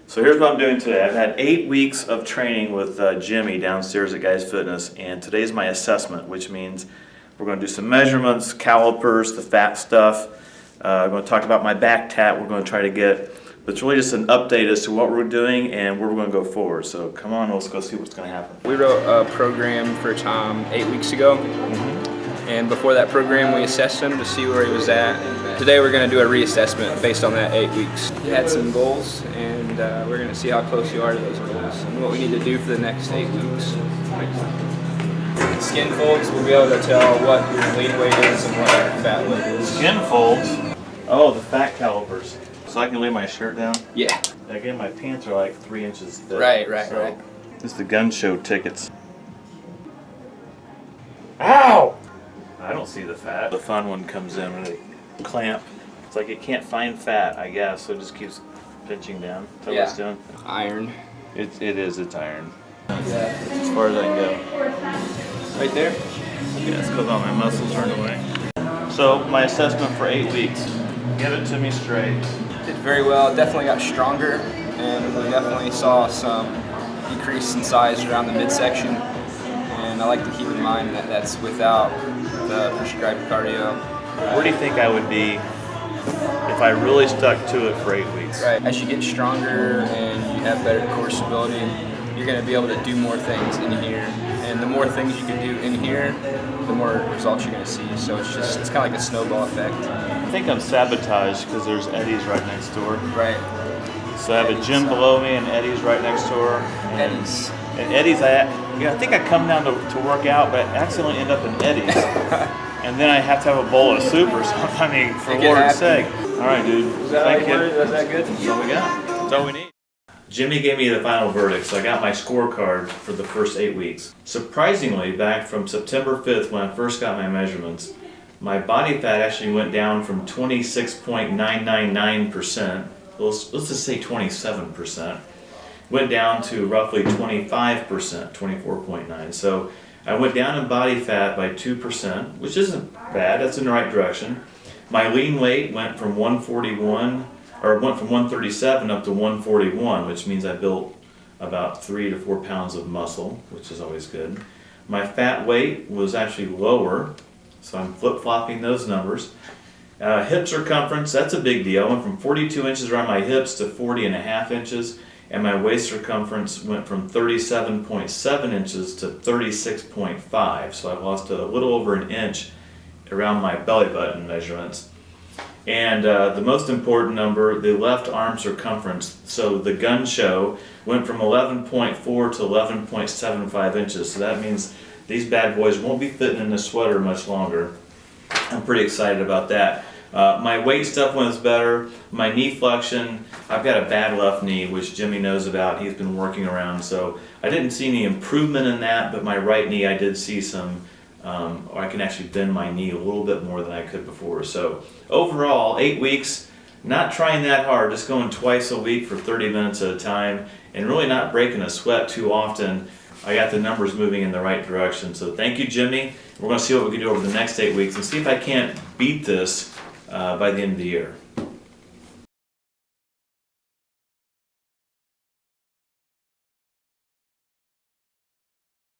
So here's what I'm doing today. I've had 8 weeks of training with Jimmy downstairs at Geist Fitness, and today's my assessment, which means we're going to do some measurements, calipers, the fat stuff. I'm going to talk about my back tat we're going to try to get. But it's really just an update as to what we're doing and where we're going to go forward. So come on, let's go see what's going to happen. We wrote a program for Tom 8 weeks ago. And before that program, we assessed him to see where he was at. Today we're going to do a reassessment based on that 8 weeks. He had some goals, and we're going to see how close you are to those goals and what we need to do for the next 8 weeks. Skin folds, we'll be able to tell what your lean weight is and what your fat weight is. Skin folds? Oh, the fat calipers. So I can lay my shirt down? Yeah. Again, my pants are like 3 inches thick. Right. This is the gun show tickets. Ow! I don't see the fat. The fun one comes in when they clamp. It's like it can't find fat, I guess, so it just keeps pinching down. Is that what it's doing? Iron. It's iron. Yeah. As far as I can go. Right there? Yeah, it's because all my muscles are in the way. So, my assessment for 8 weeks. Give it to me straight. Did very well. Definitely got stronger, and we definitely saw some decrease in size around the midsection. And I like to keep in mind that that's without the prescribed cardio. Where do you think I would be if I really stuck to it for 8 weeks? Right. As you get stronger and you have better core stability, you're going to be able to do more things in here. And the more things you can do in here, the more results you're going to see. So it's kind of like a snowball effect. I think I'm sabotaged because there's Eddie's right next door. Right. So I have a gym below me and Eddie's right next door. Eddie's. And Eddie's, I think I come down to work out, but I accidentally end up in Eddie's. And then I have to have a bowl of soup or something, I mean, for Lord's sake. All right, dude. Thank you. Was that good? That's all we got. That's all we need. Jimmy gave me the final verdict, so I got my scorecard for the first 8 weeks. Surprisingly, back from September 5th when I first got my measurements, my body fat actually went down from 26.999%, let's just say 27%, went down to roughly 25%, 24.9. So I went down in body fat by 2%, which isn't bad, that's in the right direction. My lean weight went from 137 up to 141, which means I built about 3 to 4 pounds of muscle, which is always good. My fat weight was actually lower, so I'm flip-flopping those numbers. Hip circumference, that's a big deal. I went from 42 inches around my hips to 40.5 inches, and my waist circumference went from 37.7 inches to 36.5, so I lost a little over an inch around my belly button measurements. And the most important number, the left arm circumference, so the gun show went from 11.4 to 11.75 inches, so that means these bad boys won't be fitting in the sweater much longer. I'm pretty excited about that. My weight stuff went better. My knee flexion, I've got a bad left knee, which Jimmy knows about. He's been working around, so I didn't see any improvement in that, but my right knee I did see some, or I can actually bend my knee a little bit more than I could before. So overall, 8 weeks, not trying that hard, just going twice a week for 30 minutes at a time, and really not breaking a sweat too often. I got the numbers moving in the right direction. So thank you, Jimmy. We're going to see what we can do over the next 8 weeks and see if I can't beat this by the end of the year.